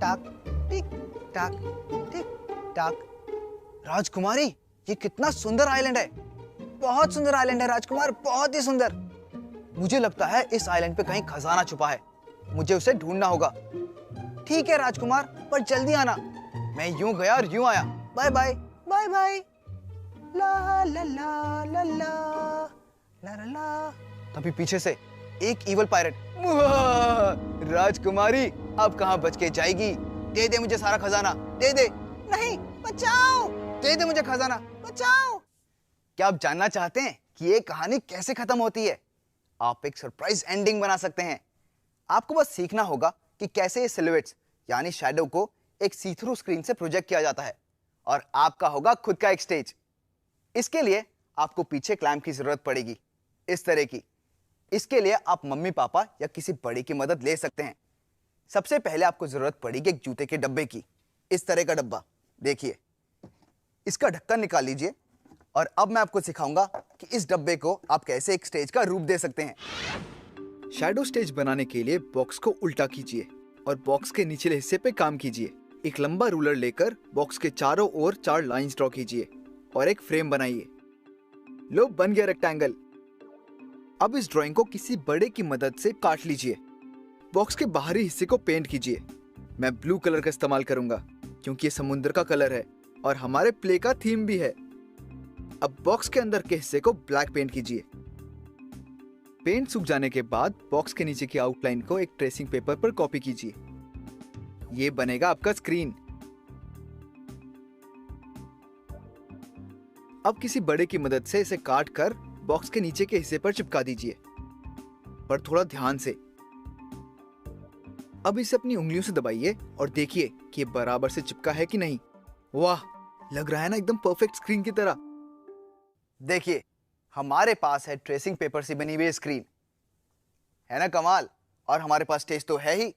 टाक टिक टाक टिक टाक। राजकुमारी, ये कितना सुंदर आइलैंड है। बहुत सुंदर आइलैंड है राजकुमार, बहुत ही सुंदर। मुझे लगता है इस आइलैंड पे कहीं खजाना छुपा है, मुझे उसे ढूंढना होगा। ठीक है राजकुमार, पर जल्दी आना। मैं यूं गया और यूं आया। Bye bye bye bye. ला ला ला ला ला ला ला ला। तभी पीछे से एक इवल पायरेट। राजकुमारी, अब कहां बच के जाएगी? दे दे मुझे सारा खजाना, दे दे। नहीं, बचाओ। दे दे मुझे खजाना, बचाओ। क्या आप जानना चाहते हैं कि ये कहानी कैसे खत्म होती है? आप एक सरप्राइज एंडिंग बना सकते हैं। आपको बस सीखना होगा कि कैसे ये सिलुएट्स यानी शैडो को एक सी थ्रू स्क्रीन से प्रोजेक्ट किया जाता है, और आपका होगा खुद का एक स्टेज। इसके लिए आपको पीछे क्लैम्प की जरूरत पड़ेगी, इस तरह की। इसके लिए आप मम्मी पापा या किसी बड़े की मदद ले सकते हैं। सबसे पहले आपको जरूरत पड़ेगी एक जूते के डब्बे की। इस तरह का डब्बा देखिए, इसका ढक्कन निकाल लीजिए, और अब मैं आपको सिखाऊंगा कि इस डब्बे को आप कैसे एक स्टेज का रूप दे सकते हैं। शैडो स्टेज बनाने के लिए बॉक्स को उल्टा कीजिए और बॉक्स के निचले हिस्से पे काम कीजिए। एक लंबा रूलर लेकर बॉक्स के चारों ओर 4 लाइंस ड्रॉ कीजिए और एक फ्रेम बनाइए। लो, बन गया रेक्टेंगल। अब इस ड्राइंग को किसी बड़े की मदद से काट लीजिए। बॉक्स के बाहरी हिस्से को पेंट कीजिए। मैं ब्लू कलर का इस्तेमाल करूंगा क्योंकि ये समुद्र का कलर है और हमारे प्ले का थीम भी है। अब बॉक्स के अंदर के हिस्से को ब्लैक पेंट कीजिए। पेंट सूख जाने के बाद बॉक्स के नीचे की आउटलाइन को एक ट्रेसिंग पेपर पर कॉपी कीजिए। ये बनेगा आपका स्क्रीन। अब किसी बड़े की मदद से इसे काट कर बॉक्स के नीचे के हिस्से पर चिपका दीजिए, पर थोड़ा ध्यान से। अब इसे अपनी उंगलियों से दबाइए और देखिए कि ये बराबर से चिपका है कि नहीं। वाह, लग रहा है ना एकदम परफेक्ट स्क्रीन की तरह। देखिए, हमारे पास है ट्रेसिंग पेपर से बनी हुई स्क्रीन, है ना कमाल। और हमारे पास स्टेज तो है ही।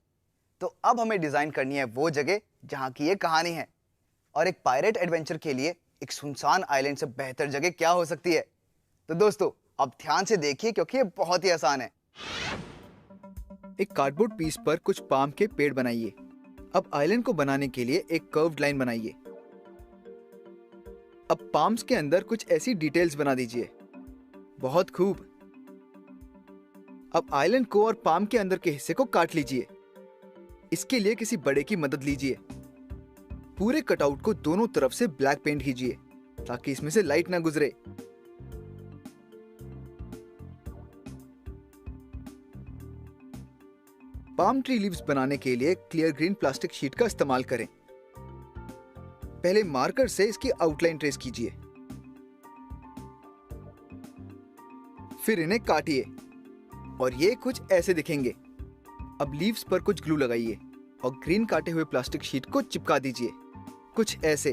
तो अब हमें डिजाइन करनी है वो जगह जहां की ये कहानी है। और एक पायरेट एडवेंचर के लिए एक सुनसान आइलैंड से बेहतर जगह क्या हो सकती है? तो दोस्तों, अब ध्यान से देखिए क्योंकि ये बहुत ही आसान है। एक कार्डबोर्ड पीस पर कुछ पाम के पेड़ बनाइए। अब आइलैंड को बनाने के लिए एक कर्व्ड लाइन बनाइए। अब पाम्स के अंदर कुछ ऐसी डिटेल्स बना दीजिए। बहुत खूब। अब आइलैंड को और पाम के अंदर के हिस्से को काट लीजिए। इसके लिए किसी बड़े की मदद लीजिए। पूरे कटआउट को दोनों तरफ से ब्लैक पेंट कीजिए ताकि इसमें से लाइट ना गुजरे। पाम ट्री लीव्स बनाने के लिए क्लियर ग्रीन प्लास्टिक शीट का इस्तेमाल करें। पहले मार्कर से इसकी आउटलाइन ट्रेस कीजिए, फिर इन्हें काटिए और ये कुछ ऐसे दिखेंगे। अब लीव्स पर कुछ ग्लू लगाइए और ग्रीन काटे हुए प्लास्टिक शीट को चिपका दीजिए, कुछ ऐसे।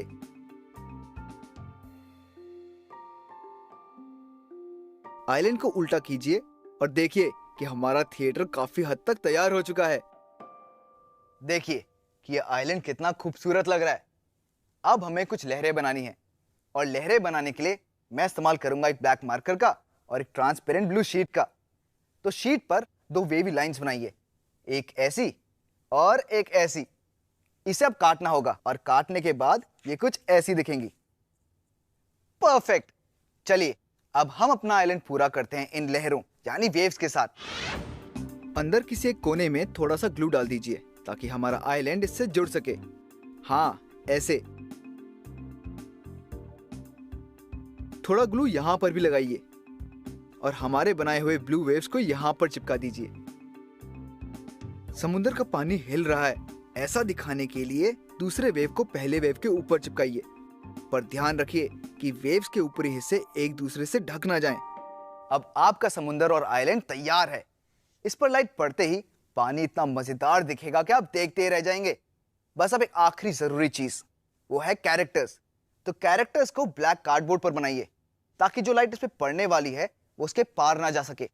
आइलैंड को उल्टा कीजिए और देखिए कि हमारा थिएटर काफी हद तक तैयार हो चुका है। देखिए कि ये आइलैंड कितना खूबसूरत लग रहा है। अब हमें कुछ लहरें बनानी है, और लहरें बनाने के लिए मैं इस्तेमाल करूंगा एक ब्लैक मार्कर का और एक ट्रांसपेरेंट ब्लू शीट का। तो शीट पर 2 वेवी लाइंस बनाइए, एक ऐसी और एक ऐसी। इसे अब काटना होगा और काटने के बाद ये कुछ ऐसी दिखेंगी। परफेक्ट। चलिए अब हम अपना आइलैंड पूरा करते हैं इन लहरों यानी वेव्स के साथ। अंदर किसी एक कोने में थोड़ा सा ग्लू डाल दीजिए ताकि हमारा आइलैंड इससे जुड़ सके। हाँ, ऐसे। थोड़ा ग्लू यहां पर भी लगाइए और हमारे बनाए हुए ब्लू वेव्स को यहां पर चिपका दीजिए। समुद्र का पानी हिल रहा है, ऐसा दिखाने के लिए दूसरे वेव को पहले वेव के ऊपर चिपकाइए, पर ध्यान रखिए कि वेव्स के ऊपरी हिस्से एक दूसरे से ढक ना जाएं। अब आपका समुद्र और आइलैंड तैयार है। इस पर लाइट पड़ते ही पानी इतना मजेदार दिखेगा कि आप देखते ही रह जाएंगे। बस अब एक आखिरी जरूरी चीज, वो है कैरेक्टर्स। तो कैरेक्टर्स को ब्लैक कार्डबोर्ड पर बनाइए ताकि जो लाइट इस पे पड़ने वाली है वो उसके पार ना जा सके।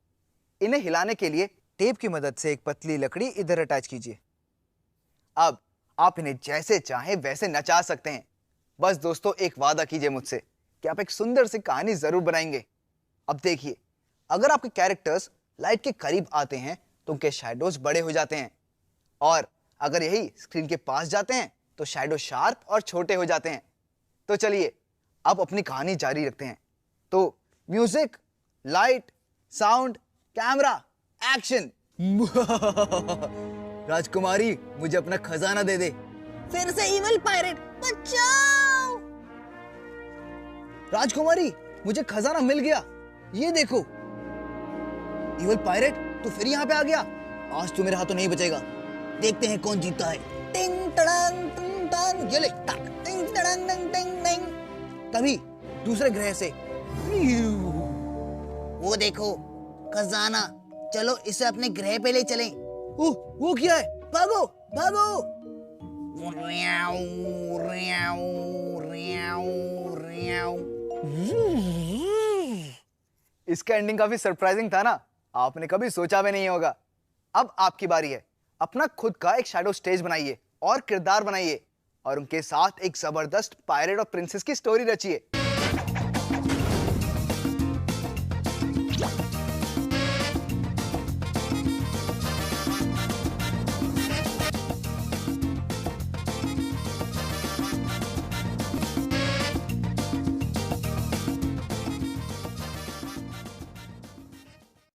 इन्हें हिलाने के लिए टेप की मदद से एक पतली लकड़ी इधर अटैच कीजिए। अब आप इन्हें जैसे चाहें वैसे नचा सकते हैं। बस दोस्तों एक वादा कीजिए मुझसे कि आप एक सुंदर सी कहानी जरूर बनाएंगे। अब देखिए, अगर आपके कैरेक्टर्स लाइट के करीब आते हैं तो उनके शैडोज बड़े हो जाते हैं, और अगर यही स्क्रीन के पास जाते हैं तो शैडो शार्प और छोटे हो जाते हैं। तो चलिए अब अपनी कहानी जारी रखते हैं। तो music, light, sound, camera, action. राजकुमारी, मुझे अपना खजाना दे दे। फिर से इविल पायरेट, बचाओ! राजकुमारी, मुझे खजाना मिल गया, ये देखो। इविल पायरेट, तू फिर यहाँ पे आ गया। आज तू मेरे हाथों नहीं बचेगा। देखते हैं कौन जीतता है। टिंग टड़ंग टिंग टंग, ये ले, टाक। टिंग टड़ंग टिंग टिंग टिंग। तभी दूसरे ग्रह से वो देखो खजाना, चलो इसे अपने ग्रह पे ले चलें। वो क्या है? भागो भागो। रियाऊ, रियाऊ, रियाऊ, रियाऊ। इसका एंडिंग काफी सरप्राइजिंग था ना? आपने कभी सोचा भी नहीं होगा। अब आपकी बारी है। अपना खुद का एक शैडो स्टेज बनाइए और किरदार बनाइए, और उनके साथ एक जबरदस्त पायरेट और प्रिंसेस की स्टोरी रचिए।